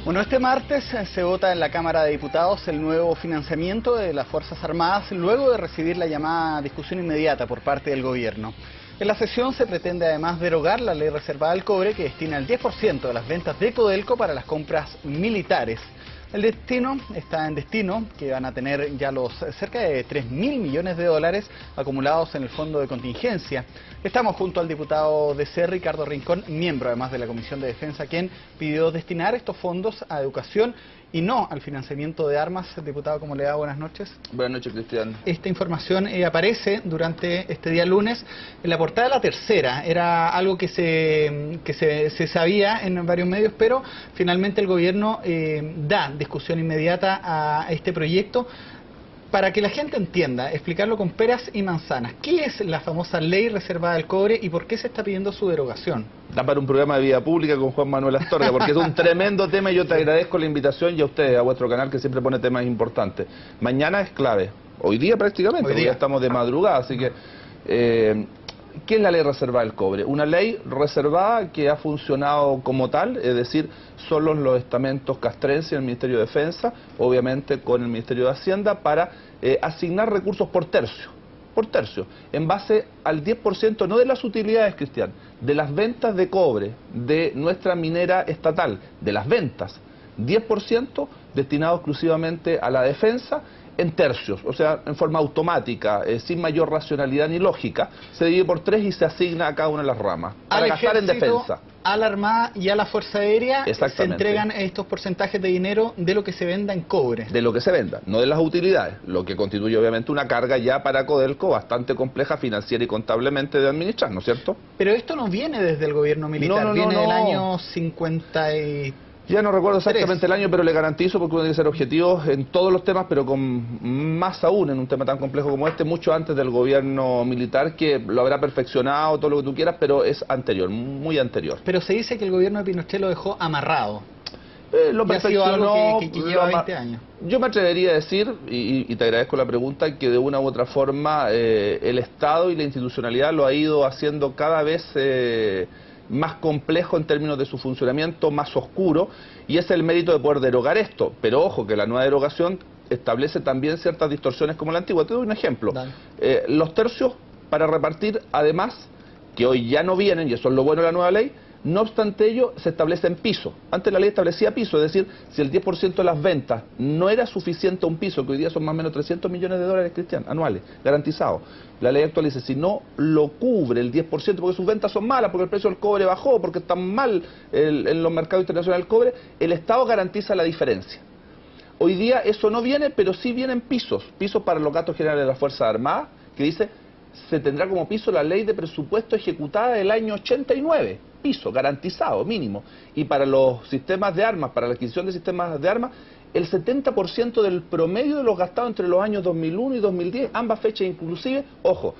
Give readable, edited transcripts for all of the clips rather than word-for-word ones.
Bueno, este martes se vota en la Cámara de Diputados el nuevo financiamiento de las Fuerzas Armadas luego de recibir la llamada discusión inmediata por parte del gobierno. En la sesión se pretende además derogar la ley reservada al cobre que destina el 10% de las ventas de Codelco para las compras militares. El destino está en destino, que van a tener ya los cerca de 3.000 millones de dólares acumulados en el fondo de contingencia. Estamos junto al diputado DC, Ricardo Rincón, miembro además de la Comisión de Defensa, quien pidió destinar estos fondos a educación y no al financiamiento de armas. Diputado, ¿cómo le va? Buenas noches. Buenas noches, Cristian. Esta información aparece durante este día lunes en la portada de La Tercera. Era algo que se sabía en varios medios, pero finalmente el gobierno da discusión inmediata a este proyecto. Para que la gente entienda, explicarlo con peras y manzanas. ¿Qué es la famosa ley reservada al cobre y por qué se está pidiendo su derogación? Da para un programa de vida pública con Juan Manuel Astorga, porque es un tremendo tema y yo te agradezco la invitación y a ustedes, a vuestro canal, que siempre pone temas importantes. Mañana es clave, hoy día prácticamente, hoy día estamos de madrugada, así que... ¿qué es la ley reservada del cobre? Una ley reservada que ha funcionado como tal, es decir, solo los estamentos castrenses y el Ministerio de Defensa, obviamente con el Ministerio de Hacienda, para asignar recursos por tercio, en base al 10%, no de las utilidades, Cristian, de las ventas de cobre de nuestra minera estatal, de las ventas, 10% destinado exclusivamente a la defensa, en tercios, o sea, en forma automática, sin mayor racionalidad ni lógica, se divide por 3 y se asigna a cada una de las ramas, para gastar en defensa. A la Armada y a la Fuerza Aérea se entregan estos porcentajes de dinero de lo que se venda en cobre. De lo que se venda, no de las utilidades, lo que constituye obviamente una carga ya para Codelco bastante compleja financiera y contablemente de administrar, ¿no es cierto? Pero esto no viene desde el gobierno militar, viene del año 53. Ya no recuerdo exactamente el año, pero le garantizo, porque uno tiene que ser objetivo en todos los temas, pero con más aún en un tema tan complejo como este, mucho antes del gobierno militar, que lo habrá perfeccionado, todo lo que tú quieras, pero es anterior, muy anterior. Pero se dice que el gobierno de Pinochet lo dejó amarrado. Lo perfeccionó, que lleva 20 años. Yo me atrevería a decir, y te agradezco la pregunta, que de una u otra forma el Estado y la institucionalidad lo ha ido haciendo cada vez... más complejo en términos de su funcionamiento, más oscuro, y es el mérito de poder derogar esto. Pero ojo, que la nueva derogación establece también ciertas distorsiones como la antigua. Te doy un ejemplo. Los tercios para repartir, además, que hoy ya no vienen, y eso es lo bueno de la nueva ley, no obstante ello, se establece en piso. Antes la ley establecía piso, es decir, si el 10% de las ventas no era suficiente a un piso, que hoy día son más o menos 300 millones de dólares, Cristian, anuales, garantizados. La ley actual dice, si no lo cubre el 10%, porque sus ventas son malas, porque el precio del cobre bajó, porque está mal en los mercados internacionales el cobre, el Estado garantiza la diferencia. Hoy día eso no viene, pero sí vienen pisos para los gastos generales de las Fuerzas Armadas, que dice, se tendrá como piso la ley de presupuesto ejecutada del año 89, piso garantizado, mínimo. Y para los sistemas de armas, para la adquisición de sistemas de armas, el 70% del promedio de los gastados entre los años 2001 y 2010, ambas fechas inclusive, ojo,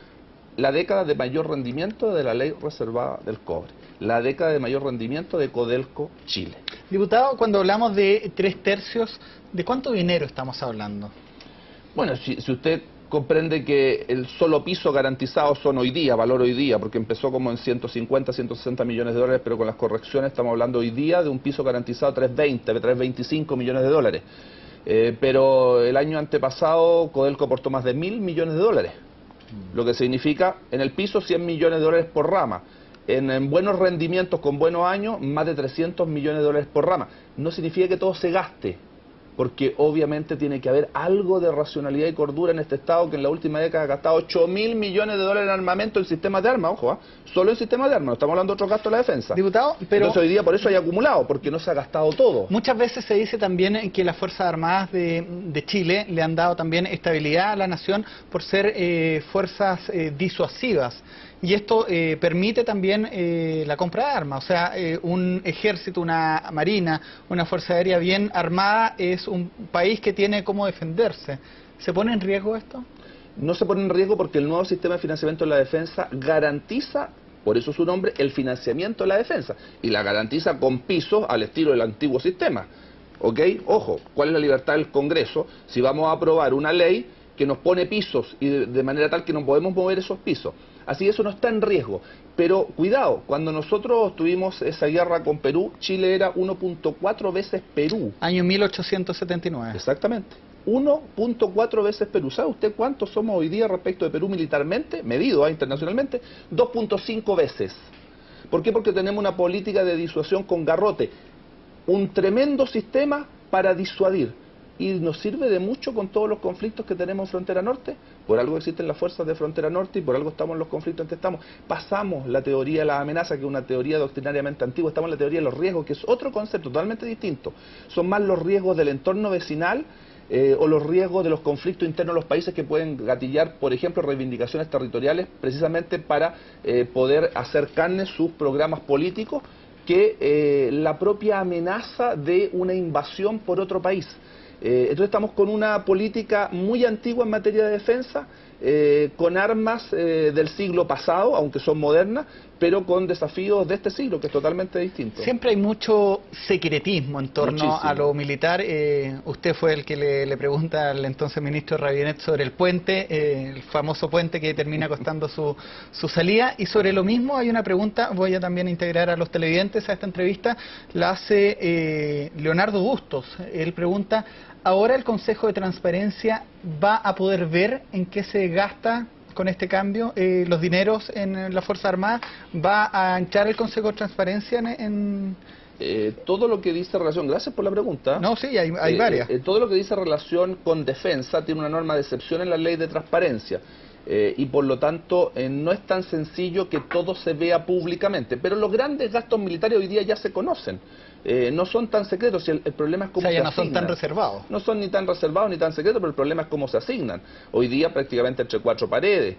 la década de mayor rendimiento de la ley reservada del cobre, la década de mayor rendimiento de Codelco Chile. Diputado, cuando hablamos de 3 tercios, ¿de cuánto dinero estamos hablando? Bueno, si usted comprende que el solo piso garantizado son hoy día, valor hoy día, porque empezó como en 150, 160 millones de dólares, pero con las correcciones estamos hablando hoy día de un piso garantizado 320, 325 millones de dólares. Pero el año antepasado Codelco aportó más de 1.000 millones de dólares, lo que significa en el piso 100 millones de dólares por rama. En buenos rendimientos con buenos años, más de 300 millones de dólares por rama. No significa que todo se gaste, porque obviamente tiene que haber algo de racionalidad y cordura en este Estado que en la última década ha gastado 8.000 millones de dólares en armamento en sistemas de armas, ojo, solo en sistemas de armas, no estamos hablando de otros gastos de la defensa. Diputado, pero... Entonces hoy día por eso hay acumulado, porque no se ha gastado todo. Muchas veces se dice también que las Fuerzas Armadas de Chile le han dado también estabilidad a la nación por ser fuerzas disuasivas. Y esto permite también la compra de armas, o sea, un ejército, una marina, una fuerza aérea bien armada es un país que tiene cómo defenderse. ¿Se pone en riesgo esto? No se pone en riesgo porque el nuevo sistema de financiamiento de la defensa garantiza, por eso su nombre, el financiamiento de la defensa, y la garantiza con pisos al estilo del antiguo sistema. ¿Ok? Ojo, ¿cuál es la libertad del Congreso si vamos a aprobar una ley que nos pone pisos y de manera tal que no podemos mover esos pisos? Así que eso no está en riesgo. Pero cuidado, cuando nosotros tuvimos esa guerra con Perú, Chile era 1.4 veces Perú. Año 1879. Exactamente. 1.4 veces Perú. ¿Sabe usted cuántos somos hoy día respecto de Perú militarmente, medido internacionalmente? 2.5 veces. ¿Por qué? Porque tenemos una política de disuasión con garrote. Un tremendo sistema para disuadir. Y nos sirve de mucho con todos los conflictos que tenemos en Frontera Norte. Por algo existen las fuerzas de Frontera Norte y por algo estamos en los conflictos en que estamos. Pasamos la teoría de las amenazas, que es una teoría doctrinariamente antigua, estamos en la teoría de los riesgos, que es otro concepto totalmente distinto. Son más los riesgos del entorno vecinal o los riesgos de los conflictos internos de los países que pueden gatillar, por ejemplo, reivindicaciones territoriales, precisamente para poder hacer carne sus programas políticos, que la propia amenaza de una invasión por otro país. Entonces estamos con una política muy antigua en materia de defensa, con armas del siglo pasado, aunque son modernas, pero con desafíos de este siglo, que es totalmente distinto. Siempre hay mucho secretismo en torno a lo militar. Usted fue el que le pregunta al entonces ministro Rabinet sobre el puente, el famoso puente que termina costando su salida. Y sobre lo mismo hay una pregunta, voy a también integrar a los televidentes a esta entrevista, la hace Leonardo Bustos. Él pregunta: ¿ahora el Consejo de Transparencia va a poder ver en qué se gasta con este cambio los dineros en la Fuerza Armada? ¿Va a entrar el Consejo de Transparencia en...? Todo lo que dice relación, gracias por la pregunta. No, sí, hay varias. Todo lo que dice relación con defensa tiene una norma de excepción en la ley de transparencia. Y por lo tanto no es tan sencillo que todo se vea públicamente, pero los grandes gastos militares hoy día ya se conocen, no son tan secretos. El problema es cómo se no asignan. son tan reservados. No son ni tan reservados ni tan secretos, pero el problema es cómo se asignan. Hoy día prácticamente entre cuatro paredes,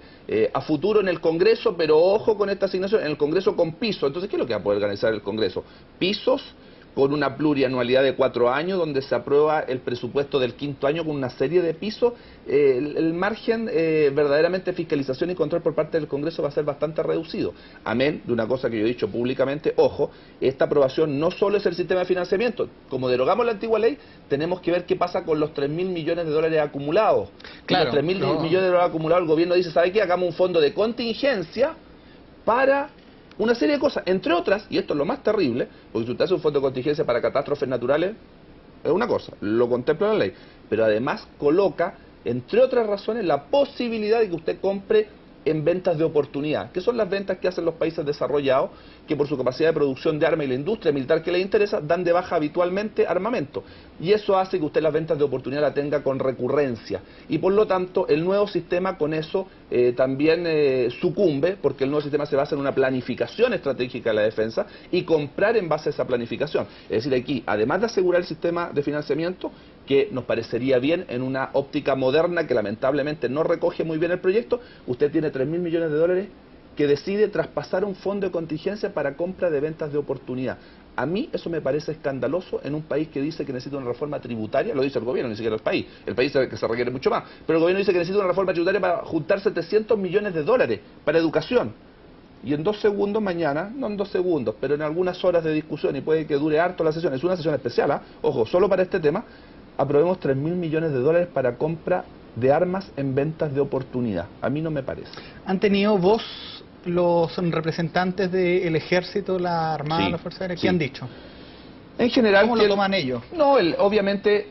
a futuro en el Congreso, pero ojo con esta asignación, en el Congreso con piso. Entonces, ¿qué es lo que va a poder organizar el Congreso? Pisos con una plurianualidad de 4 años, donde se aprueba el presupuesto del 5º año con una serie de pisos. El margen verdaderamente de fiscalización y control por parte del Congreso va a ser bastante reducido. Amén de una cosa que yo he dicho públicamente: ojo, esta aprobación no solo es el sistema de financiamiento. Como derogamos la antigua ley, tenemos que ver qué pasa con los 3.000 millones de dólares acumulados. Claro, los 3.000 millones de dólares acumulados, el gobierno dice: ¿sabe qué? Hagamos un fondo de contingencia para una serie de cosas, entre otras, y esto es lo más terrible, porque si usted hace un fondo de contingencia para catástrofes naturales, es una cosa, lo contempla la ley, pero además coloca, entre otras razones, la posibilidad de que usted compre en ventas de oportunidad, que son las ventas que hacen los países desarrollados, que por su capacidad de producción de armas y la industria militar que les interesa, dan de baja habitualmente armamento. Y eso hace que usted las ventas de oportunidad la tenga con recurrencia. Y por lo tanto, el nuevo sistema con eso también sucumbe, porque el nuevo sistema se basa en una planificación estratégica de la defensa y comprar en base a esa planificación. Es decir, aquí, además de asegurar el sistema de financiamiento, que nos parecería bien en una óptica moderna que lamentablemente no recoge muy bien el proyecto, usted tiene 3.000 millones de dólares que decide traspasar un fondo de contingencia para compra de ventas de oportunidad. A mí eso me parece escandaloso en un país que dice que necesita una reforma tributaria. Lo dice el gobierno, ni siquiera el país. El país sabe que se requiere mucho más. Pero el gobierno dice que necesita una reforma tributaria para juntar 700 millones de dólares para educación. Y en 2 segundos mañana, no en 2 segundos, pero en algunas horas de discusión, y puede que dure harto la sesión, es una sesión especial, ojo, solo para este tema, aprobemos 3.000 millones de dólares para compra de armas en ventas de oportunidad. A mí no me parece. ¿Han tenido voz los representantes del Ejército, la Armada, Sí, la Fuerza Aérea? ¿Qué sí. han dicho? En general, ¿Cómo lo toman ellos? No, obviamente,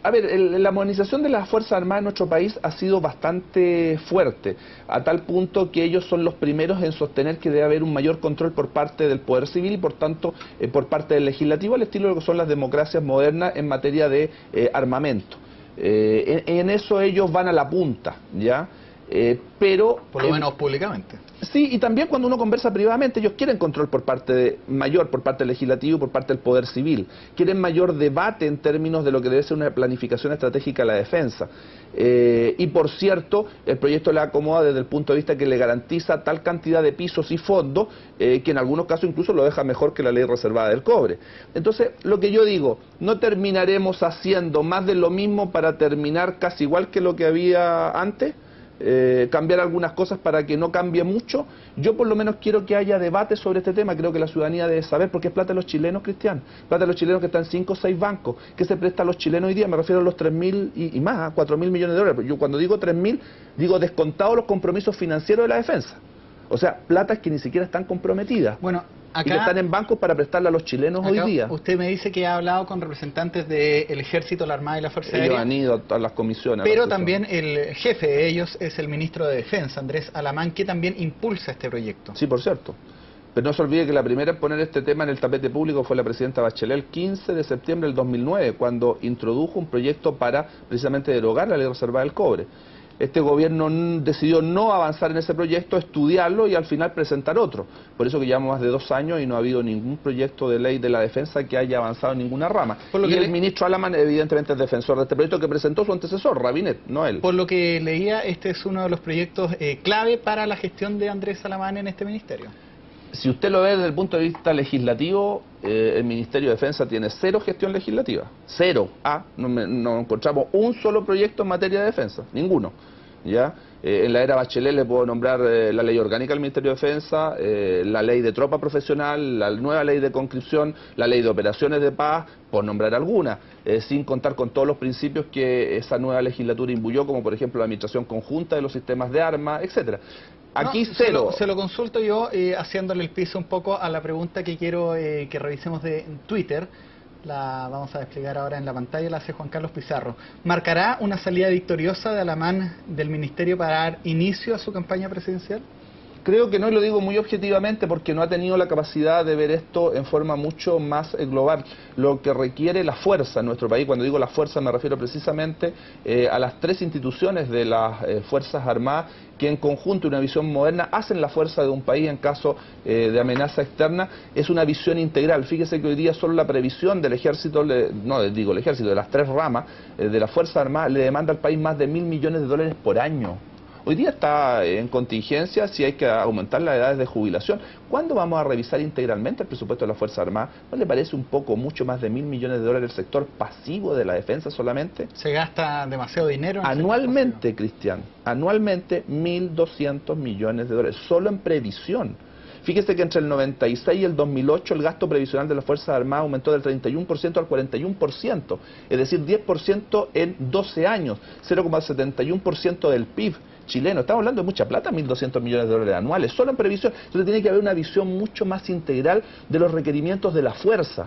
a ver, la modernización de las Fuerzas Armadas en nuestro país ha sido bastante fuerte, a tal punto que ellos son los primeros en sostener que debe haber un mayor control por parte del Poder Civil y por tanto por parte del Legislativo, al estilo de lo que son las democracias modernas en materia de armamento. En eso ellos van a la punta, ¿ya? Pero por lo menos públicamente. Sí, y también cuando uno conversa privadamente, ellos quieren control mayor por parte del legislativo, por parte del poder civil. Quieren mayor debate en términos de lo que debe ser una planificación estratégica de la defensa. Y por cierto, el proyecto le acomoda desde el punto de vista que le garantiza tal cantidad de pisos y fondos que en algunos casos incluso lo deja mejor que la ley reservada del cobre. Entonces, lo que yo digo, no terminaremos haciendo más de lo mismo para terminar casi igual que lo que había antes. Cambiar algunas cosas para que no cambie mucho. Yo por lo menos quiero que haya debate sobre este tema. Creo que la ciudadanía debe saber, porque es plata de los chilenos, Cristian, plata de los chilenos que están en 5 o 6 bancos, que se presta a los chilenos hoy día. Me refiero a los 3.000 y más, 4.000 millones de dólares. Yo cuando digo 3.000, digo descontados los compromisos financieros de la defensa. O sea, platas que ni siquiera están comprometidas. Bueno, acá, y que están en bancos para prestarle a los chilenos hoy día. Usted me dice que ha hablado con representantes del Ejército, la Armada y la Fuerza Aérea. Ellos han ido a las comisiones. Pero también el jefe de ellos es el ministro de Defensa, Andrés Alamán, que también impulsa este proyecto. Sí, por cierto. Pero no se olvide que la primera en poner este tema en el tapete público fue la presidenta Bachelet el 15 de septiembre del 2009, cuando introdujo un proyecto para precisamente derogar la ley reservada del cobre. Este gobierno decidió no avanzar en ese proyecto, estudiarlo y al final presentar otro. Por eso que llevamos más de 2 años y no ha habido ningún proyecto de ley de la defensa que haya avanzado en ninguna rama. Y el ministro Alamán evidentemente es defensor de este proyecto que presentó su antecesor, Rabinet, no él. Por lo que leía, este es uno de los proyectos clave para la gestión de Andrés Alamán en este ministerio. Si usted lo ve desde el punto de vista legislativo, el Ministerio de Defensa tiene 0 gestión legislativa. 0. No encontramos un solo proyecto en materia de defensa. Ninguno. ¿Ya? En la era Bachelet le puedo nombrar la ley orgánica del Ministerio de Defensa, la ley de tropa profesional, la nueva ley de conscripción, la ley de operaciones de paz, por nombrar alguna, sin contar con todos los principios que esa nueva legislatura imbuyó, como por ejemplo la administración conjunta de los sistemas de armas, etcétera. Aquí no, 0. Se lo consulto yo haciéndole el piso un poco a la pregunta que quiero que revisemos de Twitter. La vamos a desplegar ahora en la pantalla, la hace Juan Carlos Pizarro. ¿Marcará una salida victoriosa de Alamán del ministerio para dar inicio a su campaña presidencial? Creo que no, y lo digo muy objetivamente porque no ha tenido la capacidad de ver esto en forma mucho más global. Lo que requiere la fuerza en nuestro país, cuando digo la fuerza me refiero precisamente a las 3 instituciones de las Fuerzas Armadas que en conjunto, una visión moderna, hacen la fuerza de un país en caso de amenaza externa. Es una visión integral. Fíjese que hoy día solo la previsión del ejército, el ejército, de las 3 ramas de las Fuerzas Armadas le demanda al país más de $1.000 millones por año. Hoy día está en contingencia si hay que aumentar las edades de jubilación. ¿Cuándo vamos a revisar integralmente el presupuesto de la Fuerza Armada? ¿No le parece un poco mucho más de $1.000 millones el sector pasivo de la defensa solamente? Se gasta demasiado dinero. Anualmente, Cristian, anualmente $1.200 millones, solo en previsión. Fíjese que entre el 96 y el 2008 el gasto previsional de las Fuerzas Armadas aumentó del 31% al 41%, es decir, 10% en 12 años, 0,71% del PIB chileno. Estamos hablando de mucha plata, $1.200 millones anuales, solo en previsión. Entonces tiene que haber una visión mucho más integral de los requerimientos de la fuerza.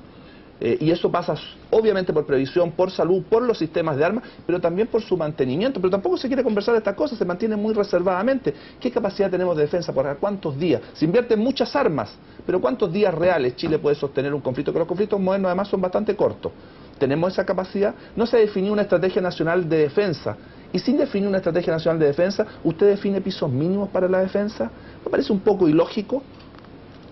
Y eso pasa obviamente por previsión, por salud, por los sistemas de armas, pero también por su mantenimiento. Pero tampoco se quiere conversar de estas cosas, se mantiene muy reservadamente. ¿Qué capacidad tenemos de defensa? ¿Por cuántos días? Se invierten muchas armas, pero ¿cuántos días reales Chile puede sostener un conflicto? Que los conflictos modernos además son bastante cortos. ¿Tenemos esa capacidad? No se ha definido una estrategia nacional de defensa. Y sin definir una estrategia nacional de defensa, ¿usted define pisos mínimos para la defensa? ¿Me parece un poco ilógico?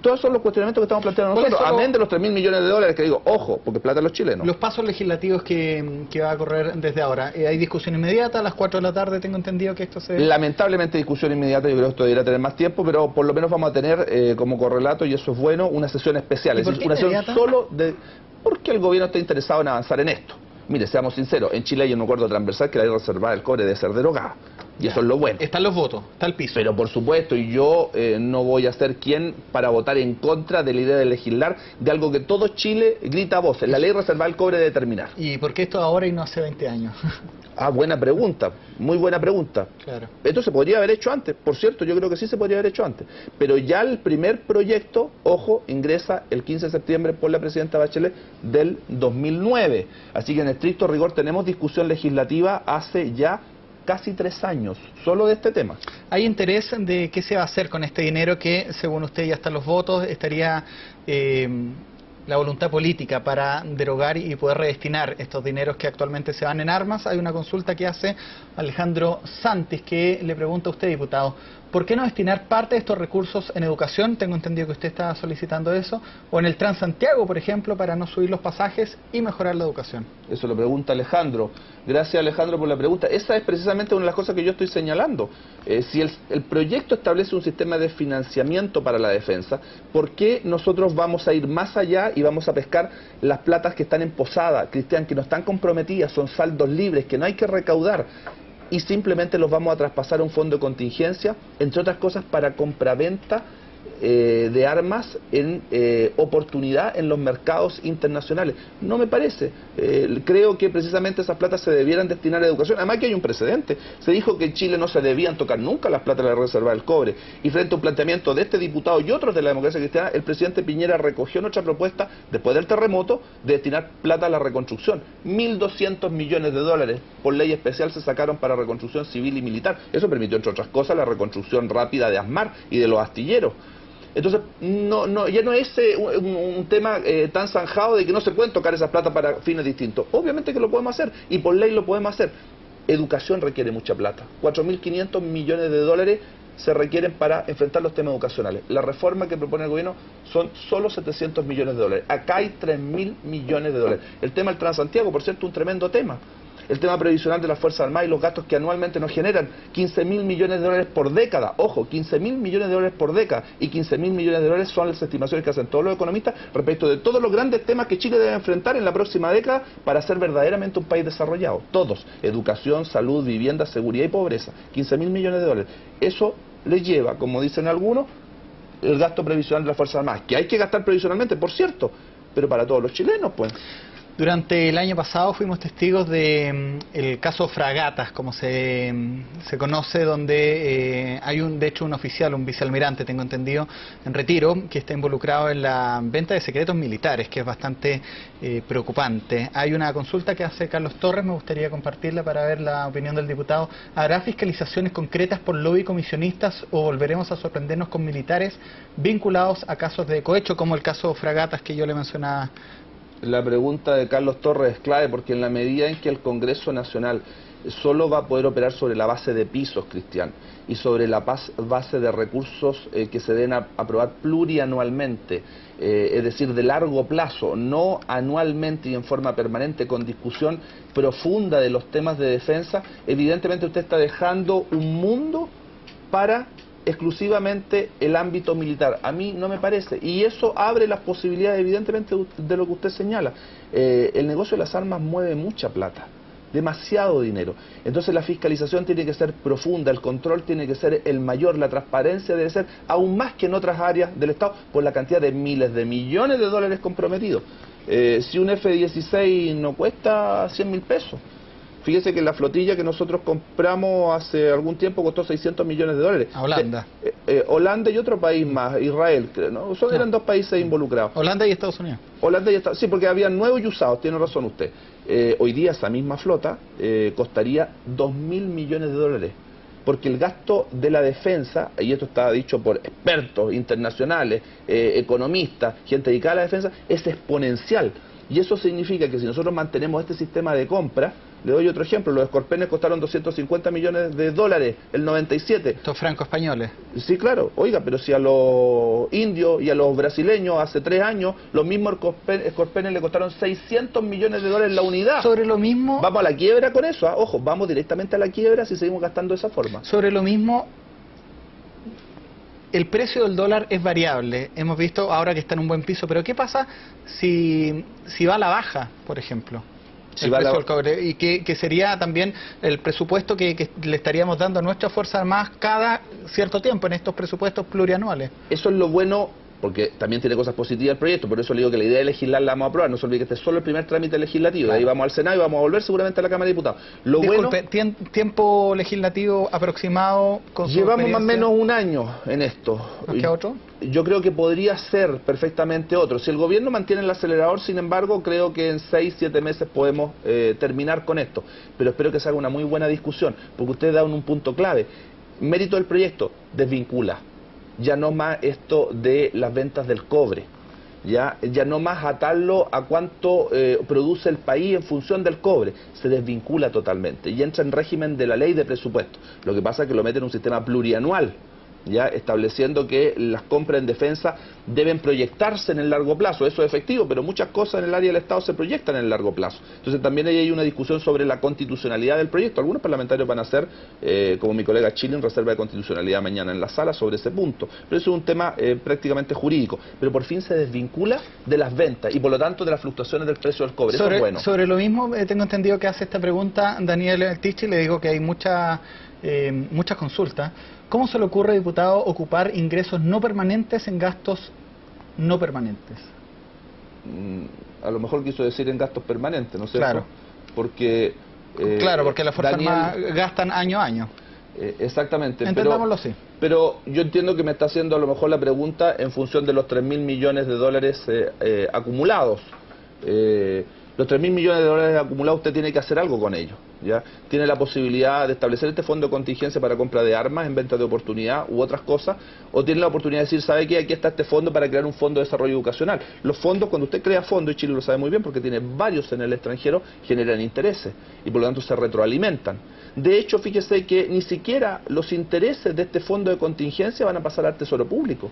Todos son los cuestionamientos que estamos planteando nosotros, amén de los $3.000 millones que digo, ojo, porque plata a los chilenos. Los pasos legislativos que va a correr desde ahora, ¿hay discusión inmediata? A las 4 de la tarde tengo entendido que esto se... Lamentablemente discusión inmediata, yo creo que esto debería tener más tiempo, pero por lo menos vamos a tener como correlato, y eso es bueno, una sesión especial. ¿Y por qué una sesión inmediata? solo de... Porque el gobierno está interesado en avanzar en esto. Mire, seamos sinceros, en Chile hay un acuerdo transversal que la ley reservada del cobre debe ser derogada. Y eso es lo bueno. Están los votos, está el piso. Pero por supuesto, y yo no voy a ser quien para votar en contra de la idea de legislar de algo que todo Chile grita a voces. La ley reservada del cobre debe terminar. ¿Y por qué esto ahora y no hace 20 años? Buena pregunta, muy buena pregunta. Claro. Esto se podría haber hecho antes, por cierto, yo creo que sí se podría haber hecho antes. Pero ya el primer proyecto, ojo, ingresa el 15 de septiembre por la presidenta Bachelet del 2009. Así que en estricto rigor tenemos discusión legislativa hace ya casi 3 años, solo de este tema. ¿Hay interés de qué se va a hacer con este dinero que, según usted, ya están los votos, estaría la voluntad política para derogar y poder redestinar estos dineros que actualmente se van en armas? Hay una consulta que hace Alejandro Santis que le pregunta a usted, diputado, ¿por qué no destinar parte de estos recursos en educación? Tengo entendido que usted está solicitando eso. O en el Transantiago, por ejemplo, para no subir los pasajes y mejorar la educación. Eso lo pregunta Alejandro. Gracias, Alejandro, por la pregunta. Esa es precisamente una de las cosas que yo estoy señalando. Si el proyecto establece un sistema de financiamiento para la defensa, ¿por qué nosotros vamos a ir más allá y vamos a pescar las platas que están en posada, Cristian, que no están comprometidas, son saldos libres, que no hay que recaudar? Y simplemente los vamos a traspasar a un fondo de contingencia, entre otras cosas para compraventa de armas en oportunidad en los mercados internacionales. No me parece. Creo que precisamente esas platas se debieran destinar a educación. Además que hay un precedente. Se dijo que en Chile no se debían tocar nunca las platas de la reserva del cobre. Y frente a un planteamiento de este diputado y otros de la democracia cristiana, el presidente Piñera recogió nuestra propuesta después del terremoto de destinar plata a la reconstrucción. 1.200 millones de dólares por ley especial se sacaron para reconstrucción civil y militar. Eso permitió, entre otras cosas, la reconstrucción rápida de ASMAR y de los astilleros. Entonces, ya no es un tema tan zanjado de que no se pueden tocar esas plata para fines distintos. Obviamente que lo podemos hacer, y por ley lo podemos hacer. Educación requiere mucha plata. 4.500 millones de dólares se requieren para enfrentar los temas educacionales. La reforma que propone el gobierno son solo 700 millones de dólares. Acá hay 3.000 millones de dólares. El tema del Transantiago, por cierto, un tremendo tema. El tema previsional de las Fuerzas Armadas y los gastos que anualmente nos generan 15.000 millones de dólares por década. Ojo, 15.000 millones de dólares por década, y 15.000 millones de dólares son las estimaciones que hacen todos los economistas respecto de todos los grandes temas que Chile debe enfrentar en la próxima década para ser verdaderamente un país desarrollado. Todos: educación, salud, vivienda, seguridad y pobreza. 15.000 millones de dólares. Eso le lleva, como dicen algunos, el gasto previsional de las Fuerzas Armadas, que hay que gastar previsionalmente, por cierto, pero para todos los chilenos, pues. Durante el año pasado fuimos testigos de el caso Fragatas, como se conoce, donde hay de hecho un oficial, un vicealmirante, tengo entendido, en retiro, que está involucrado en la venta de secretos militares, que es bastante preocupante. Hay una consulta que hace Carlos Torres, me gustaría compartirla para ver la opinión del diputado. ¿Habrá fiscalizaciones concretas por lobby comisionistas o volveremos a sorprendernos con militares vinculados a casos de cohecho, como el caso Fragatas que yo le mencionaba? La pregunta de Carlos Torres es clave, porque en la medida en que el Congreso Nacional solo va a poder operar sobre la base de pisos, Cristian, y sobre la base de recursos que se deben aprobar plurianualmente, es decir, de largo plazo, no anualmente y en forma permanente, con discusión profunda de los temas de defensa, evidentemente usted está dejando un mundo para exclusivamente el ámbito militar. A mí no me parece, y eso abre las posibilidades evidentemente de lo que usted señala. El negocio de las armas mueve mucha plata, demasiado dinero. Entonces la fiscalización tiene que ser profunda, el control tiene que ser el mayor, la transparencia debe ser aún más que en otras áreas del Estado, por la cantidad de miles de millones de dólares comprometidos. Si un F-16 no cuesta 100.000 pesos, fíjese que la flotilla que nosotros compramos hace algún tiempo costó 600 millones de dólares. A Holanda. Holanda y otro país más, Israel, creo, ¿no? Eran dos países involucrados. Holanda y Estados Unidos. Holanda y Estados Unidos, sí, porque había nuevos y usados, tiene razón usted. Hoy día esa misma flota costaría 2.000 millones de dólares. Porque el gasto de la defensa, y esto está dicho por expertos internacionales, economistas, gente dedicada a la defensa, es exponencial. Y eso significa que si nosotros mantenemos este sistema de compra, le doy otro ejemplo, los Scorpiones costaron 250 millones de dólares el 97. Estos franco-españoles. Sí, claro, oiga, pero si a los indios y a los brasileños hace 3 años, los mismos Scorpiones le costaron 600 millones de dólares la unidad. Sobre lo mismo... Vamos a la quiebra con eso, ojo, vamos directamente a la quiebra si seguimos gastando de esa forma. Sobre lo mismo... El precio del dólar es variable, hemos visto ahora que está en un buen piso, pero ¿qué pasa si va a la baja, por ejemplo? Si el precio del cobre, y que sería también el presupuesto que le estaríamos dando a nuestras Fuerzas Armadas cada cierto tiempo en estos presupuestos plurianuales. Eso es lo bueno, porque también tiene cosas positivas el proyecto, por eso le digo que la idea de legislar la vamos a aprobar, no se olvide que este es solo el primer trámite legislativo, claro. De ahí vamos al Senado y vamos a volver seguramente a la Cámara de Diputados. Disculpe, tiempo legislativo aproximado con su Llevamos más o menos un año en esto. ¿Qué otro? Yo creo que podría ser perfectamente otro. Si el gobierno mantiene el acelerador, sin embargo, creo que en 6-7 meses podemos terminar con esto. Pero espero que se haga una muy buena discusión, porque ustedes dan un punto clave. Mérito del proyecto, desvincula. Ya no más esto de las ventas del cobre, ya no más atarlo a cuánto produce el país en función del cobre, se desvincula totalmente y entra en régimen de la ley de presupuesto. Lo que pasa es que lo mete en un sistema plurianual, ya estableciendo que las compras en defensa deben proyectarse en el largo plazo. Eso es efectivo, pero muchas cosas en el área del Estado se proyectan en el largo plazo. Entonces también ahí hay una discusión sobre la constitucionalidad del proyecto. Algunos parlamentarios van a hacer, como mi colega Chile, reserva de constitucionalidad mañana en la sala sobre ese punto. Pero eso es un tema prácticamente jurídico. Pero por fin se desvincula de las ventas y por lo tanto de las fluctuaciones del precio del cobre. Eso es bueno. Sobre lo mismo, tengo entendido que hace esta pregunta Daniel Tichy, le digo que hay muchas consultas. ¿Cómo se le ocurre, diputado, ocupar ingresos no permanentes en gastos no permanentes? A lo mejor quiso decir en gastos permanentes, ¿no es cierto? Claro. Porque... claro, porque las Fuerzas Armadas gastan año a año. Exactamente. Entendámoslo así. Pero yo entiendo que me está haciendo a lo mejor la pregunta en función de los 3.000 millones de dólares acumulados. Los 3.000 millones de dólares acumulados usted tiene que hacer algo con ellos, ¿ya? Tiene la posibilidad de establecer este fondo de contingencia para compra de armas en venta de oportunidad u otras cosas, o tiene la oportunidad de decir, ¿sabe qué? Aquí está este fondo para crear un fondo de desarrollo educacional. Los fondos, cuando usted crea fondos, y Chile lo sabe muy bien porque tiene varios en el extranjero, generan intereses y por lo tanto se retroalimentan. De hecho, fíjese que ni siquiera los intereses de este fondo de contingencia van a pasar al Tesoro Público,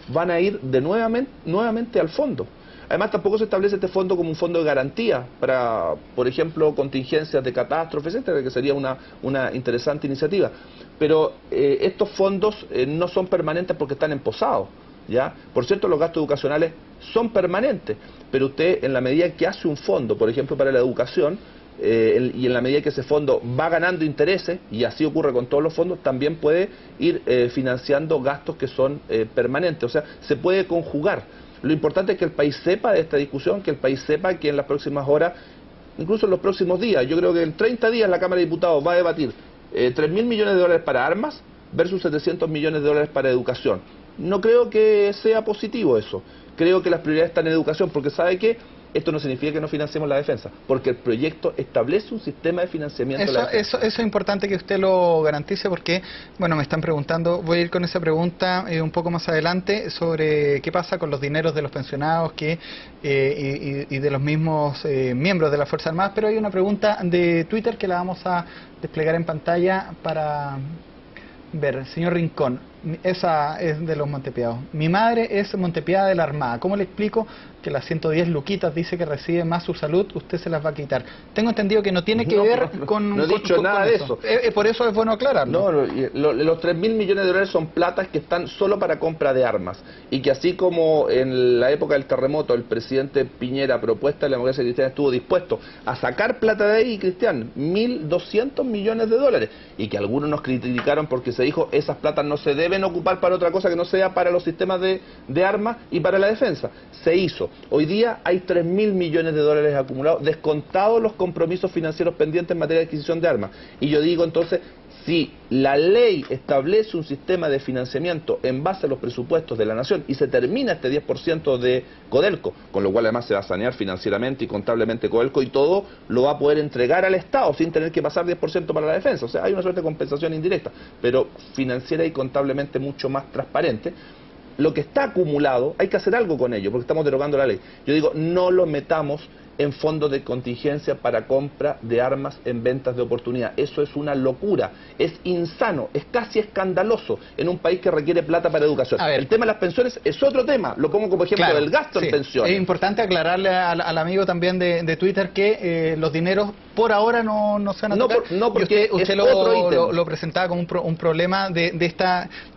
van a ir nuevamente al fondo. Además, tampoco se establece este fondo como un fondo de garantía para, por ejemplo, contingencias de catástrofes, etcétera, que sería una interesante iniciativa. Pero estos fondos no son permanentes porque están emposados, ¿ya? Por cierto, los gastos educacionales son permanentes, pero usted, en la medida que hace un fondo, por ejemplo, para la educación, y en la medida que ese fondo va ganando intereses, y así ocurre con todos los fondos, también puede ir financiando gastos que son permanentes. O sea, se puede conjugar. Lo importante es que el país sepa de esta discusión, que el país sepa que en las próximas horas, incluso en los próximos días, yo creo que en 30 días la Cámara de Diputados va a debatir 3.000 millones de dólares para armas versus 700 millones de dólares para educación. No creo que sea positivo eso. Creo que las prioridades están en educación, porque ¿sabe qué? Esto no significa que no financiemos la defensa, porque el proyecto establece un sistema de financiamiento de la defensa. Eso es importante que usted lo garantice porque, bueno, me están preguntando, voy a ir con esa pregunta un poco más adelante sobre qué pasa con los dineros de los pensionados y de los mismos miembros de las Fuerzas Armadas, pero hay una pregunta de Twitter que la vamos a desplegar en pantalla para ver. Señor Rincón, esa es de los Montepiados. Mi madre es Montepiada de la Armada. ¿Cómo le explico que las 110 luquitas dice que recibe más su salud? Usted se las va a quitar. Tengo entendido que no tiene que ver con... No he dicho nada de eso. Por eso es bueno aclararlo. Los 3.000 millones de dólares son platas que están solo para compra de armas. Y que así como en la época del terremoto el presidente Piñera, propuesta de la democracia cristiana, estuvo dispuesto a sacar plata de ahí, Cristian, 1.200 millones de dólares. Y que algunos nos criticaron porque se dijo, esas platas no se deben ocupar para otra cosa que no sea para los sistemas de armas y para la defensa. Se hizo. Hoy día hay 3.000 millones de dólares acumulados, descontados los compromisos financieros pendientes en materia de adquisición de armas. Y yo digo entonces, si la ley establece un sistema de financiamiento en base a los presupuestos de la nación y se termina este 10% de Codelco, con lo cual además se va a sanear financieramente y contablemente Codelco y todo lo va a poder entregar al Estado sin tener que pasar 10% para la defensa. O sea, hay una suerte de compensación indirecta, pero financiera y contablemente mucho más transparente. Lo que está acumulado, hay que hacer algo con ello, porque estamos derogando la ley. Yo digo, no lo metamos en fondos de contingencia para compra de armas en ventas de oportunidad. Eso es una locura, es insano, es casi escandaloso en un país que requiere plata para educación. El tema de las pensiones es otro tema, lo pongo como ejemplo del gasto en pensiones. Es importante aclararle al amigo también de Twitter que los dineros por ahora no se van a tocar. No, porque usted lo presentaba como un problema de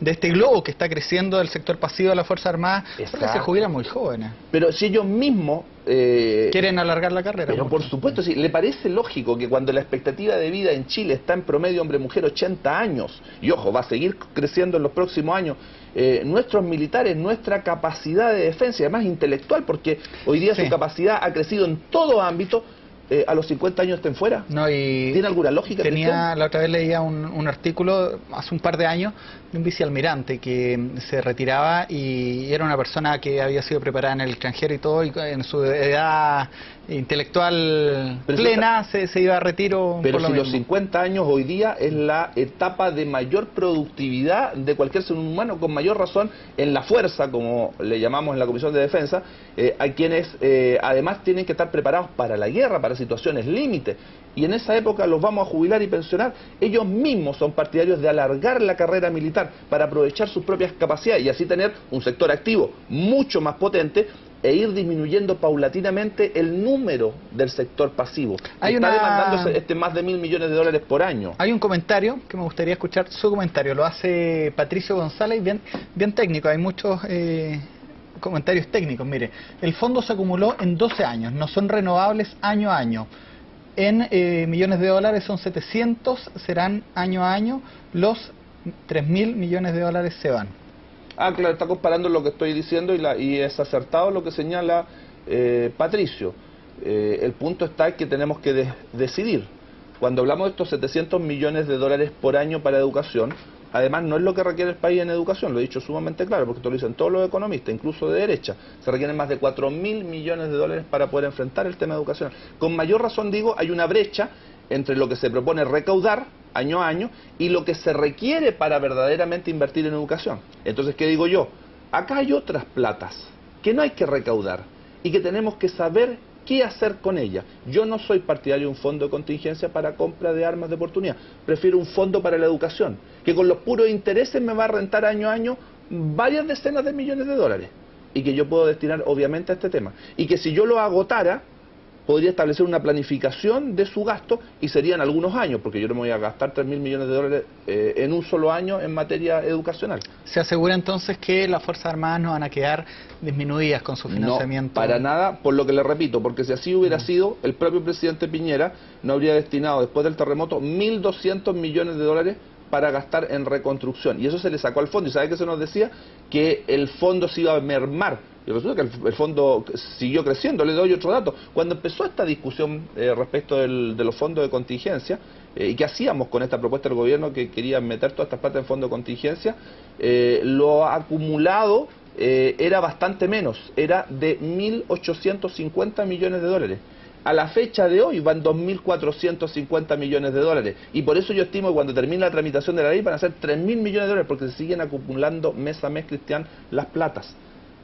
este globo que está creciendo del sector pasivo de las Fuerzas Armadas, porque se jubilan muy jóvenes. Pero si ellos mismos quieren alargar la carrera. Pero por supuesto, sí, ¿le parece lógico que cuando la expectativa de vida en Chile está en promedio hombre-mujer 80 años, y ojo, va a seguir creciendo en los próximos años, nuestros militares, nuestra capacidad de defensa, y además intelectual, porque hoy día su capacidad ha crecido en todo ámbito, a los 50 años estén fuera? ¿Tiene alguna lógica? La otra vez leía un artículo hace un par de años de un vicealmirante que se retiraba y era una persona que había sido preparada en el extranjero y todo, y en su edad intelectual plena se iba a retiro. Pero si los 50 años hoy día es la etapa de mayor productividad de cualquier ser humano, con mayor razón en la fuerza, como le llamamos en la Comisión de Defensa, a quienes además tienen que estar preparados para la guerra, para situaciones límite. Y en esa época los vamos a jubilar y pensionar. Ellos mismos son partidarios de alargar la carrera militar para aprovechar sus propias capacidades y así tener un sector activo mucho más potente e ir disminuyendo paulatinamente el número del sector pasivo. Está demandando más de $1.000 millones por año. Hay un comentario que me gustaría escuchar, su comentario, lo hace Patricio González, bien técnico, hay muchos comentarios técnicos. Mire, el fondo se acumuló en 12 años, no son renovables año a año. En millones de dólares son 700, serán año a año, los 3.000 millones de dólares se van. Ah, claro, está comparando lo que estoy diciendo y es acertado lo que señala Patricio. El punto está que tenemos que decidir. Cuando hablamos de estos 700 millones de dólares por año para educación, además no es lo que requiere el país en educación, lo he dicho sumamente claro, porque esto lo dicen todos los economistas, incluso de derecha. Se requieren más de 4.000 millones de dólares para poder enfrentar el tema de educación. Con mayor razón digo, hay una brecha entre lo que se propone recaudar año a año y lo que se requiere para verdaderamente invertir en educación. Entonces, ¿qué digo yo? Acá hay otras platas que no hay que recaudar y que tenemos que saber qué hacer con ellas. Yo no soy partidario de un fondo de contingencia para compra de armas de oportunidad. Prefiero un fondo para la educación, que con los puros intereses me va a rentar año a año varias decenas de millones de dólares y que yo puedo destinar obviamente a este tema. Y que si yo lo agotara, podría establecer una planificación de su gasto y serían algunos años, porque yo no me voy a gastar 3.000 millones de dólares en un solo año en materia educacional. ¿Se asegura entonces que las Fuerzas Armadas no van a quedar disminuidas con su financiamiento? No, para nada, por lo que le repito, porque si así hubiera sido, el propio presidente Piñera no habría destinado después del terremoto 1.200 millones de dólares para gastar en reconstrucción. Y eso se le sacó al fondo. ¿Y sabe qué se nos decía? Que el fondo se iba a mermar. Y resulta que el fondo siguió creciendo. Le doy otro dato. Cuando empezó esta discusión respecto de los fondos de contingencia, y qué hacíamos con esta propuesta del gobierno que quería meter todas estas plata en fondo de contingencia, lo acumulado era bastante menos. Era de 1.850 millones de dólares. A la fecha de hoy van 2.450 millones de dólares. Y por eso yo estimo que cuando termine la tramitación de la ley van a ser 3.000 millones de dólares, porque se siguen acumulando mes a mes, Cristian, las platas.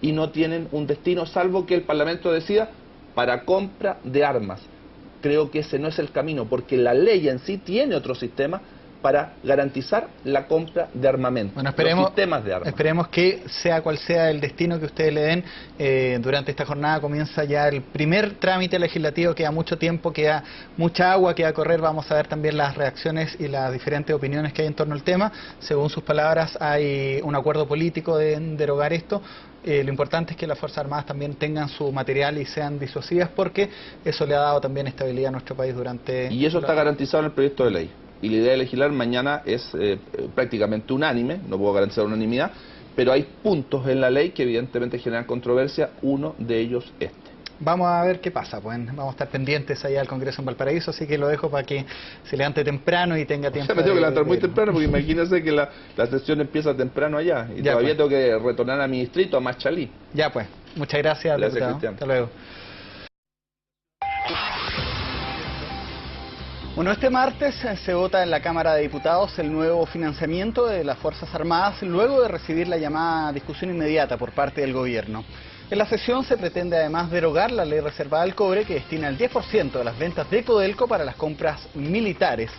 Y no tienen un destino, salvo que el Parlamento decida para compra de armas. Creo que ese no es el camino, porque la ley en sí tiene otro sistema para garantizar la compra de armamento, bueno, los sistemas de armas. Esperemos que sea cual sea el destino que ustedes le den, durante esta jornada comienza ya el primer trámite legislativo, queda mucho tiempo, queda mucha agua que va a correr, vamos a ver también las reacciones y las diferentes opiniones que hay en torno al tema. Según sus palabras, hay un acuerdo político de derogar esto. Lo importante es que las Fuerzas Armadas también tengan su material y sean disuasivas, porque eso le ha dado también estabilidad a nuestro país durante... Y eso está garantizado en el proyecto de ley. Y la idea de legislar mañana es prácticamente unánime, no puedo garantizar unanimidad, pero hay puntos en la ley que evidentemente generan controversia, uno de ellos este. Vamos a ver qué pasa, pues vamos a estar pendientes allá al Congreso en Valparaíso, así que lo dejo para que se levante temprano y tenga tiempo. O sea, me tengo que levantar muy temprano, porque imagínense que la sesión empieza temprano allá, y ya, todavía pues tengo que retornar a mi distrito, a Machalí. Ya pues, muchas gracias, diputado. Cristian. Hasta luego. Bueno, este martes se vota en la Cámara de Diputados el nuevo financiamiento de las Fuerzas Armadas luego de recibir la llamada discusión inmediata por parte del gobierno. En la sesión se pretende además derogar la ley reservada al cobre que destina el 10% de las ventas de Codelco para las compras militares.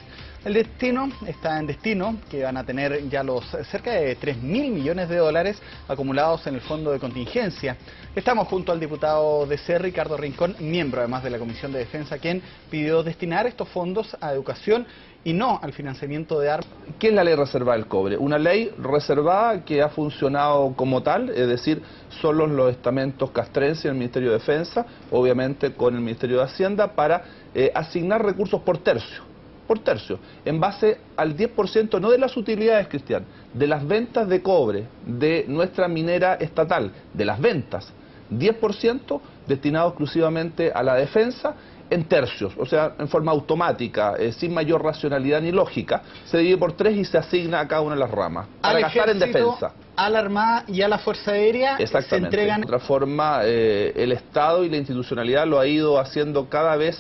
El destino está en destino, que van a tener ya los cerca de 3.000 millones de dólares acumulados en el fondo de contingencia. Estamos junto al diputado DC, Ricardo Rincón, miembro además de la Comisión de Defensa, quien pidió destinar estos fondos a educación y no al financiamiento de armas. ¿Qué es la ley reservada del cobre? Una ley reservada que ha funcionado como tal, es decir, solo los estamentos castrenses y el Ministerio de Defensa, obviamente con el Ministerio de Hacienda, para asignar recursos por tercio, en base al 10%, no de las utilidades, Cristian, de las ventas de cobre de nuestra minera estatal, de las ventas, 10% destinado exclusivamente a la defensa, en tercios, o sea, en forma automática, sin mayor racionalidad ni lógica, se divide por 3 y se asigna a cada una de las ramas, para gastar en defensa. A la Armada y a la Fuerza Aérea se entregan... De otra forma, el Estado y la institucionalidad lo ha ido haciendo cada vez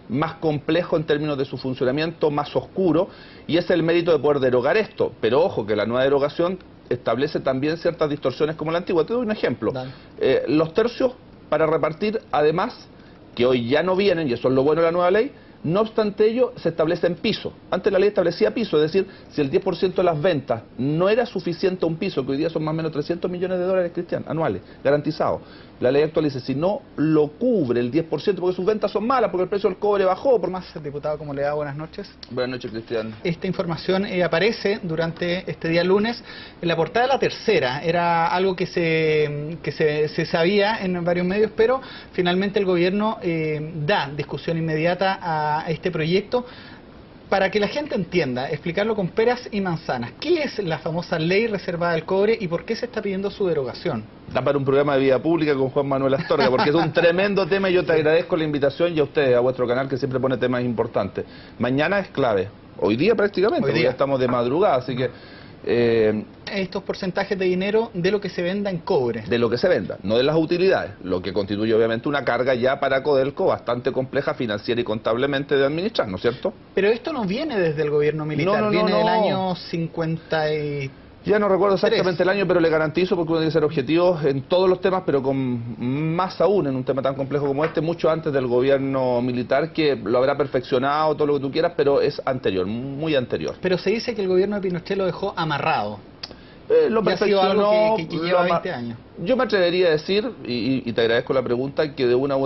más complejo en términos de su funcionamiento, más oscuro, y es el mérito de poder derogar esto. Pero ojo, que la nueva derogación establece también ciertas distorsiones como la antigua. Te doy un ejemplo. Los tercios para repartir, además, que hoy ya no vienen, y eso es lo bueno de la nueva ley. No obstante ello, se establece en piso. Antes la ley establecía piso, es decir, si el 10% de las ventas no era suficiente a un piso, que hoy día son más o menos 300 millones de dólares, Cristian, anuales, garantizados. La ley actual dice, si no lo cubre el 10%, porque sus ventas son malas, porque el precio del cobre bajó. Por más, diputado, ¿cómo le da? Buenas noches. Buenas noches, Cristian. Esta información aparece durante este día lunes en la portada de La Tercera. Era algo que se sabía en varios medios, pero finalmente el gobierno da discusión inmediata a este proyecto. Para que la gente entienda, explicarlo con peras y manzanas. ¿Qué es la famosa ley reservada del cobre y por qué se está pidiendo su derogación? Da para un programa de vida pública con Juan Manuel Astorga, porque es un tremendo tema y yo te agradezco la invitación y a ustedes, a vuestro canal que siempre pone temas importantes. Mañana es clave, hoy día prácticamente, hoy día estamos de madrugada, así que... estos porcentajes de dinero de lo que se venda en cobre. De lo que se venda, no de las utilidades, lo que constituye obviamente una carga ya para Codelco bastante compleja financiera y contablemente de administrar, ¿no es cierto? Pero esto no viene desde el gobierno militar, viene del año 53. Ya no recuerdo exactamente el año, pero le garantizo, porque uno tiene que ser objetivo en todos los temas, pero con más aún en un tema tan complejo como este, mucho antes del gobierno militar, que lo habrá perfeccionado, todo lo que tú quieras, pero es anterior, muy anterior. Pero se dice que el gobierno de Pinochet lo dejó amarrado. Lo perfeccionó, que lleva 20 años. Yo me atrevería a decir, y te agradezco la pregunta, que de una u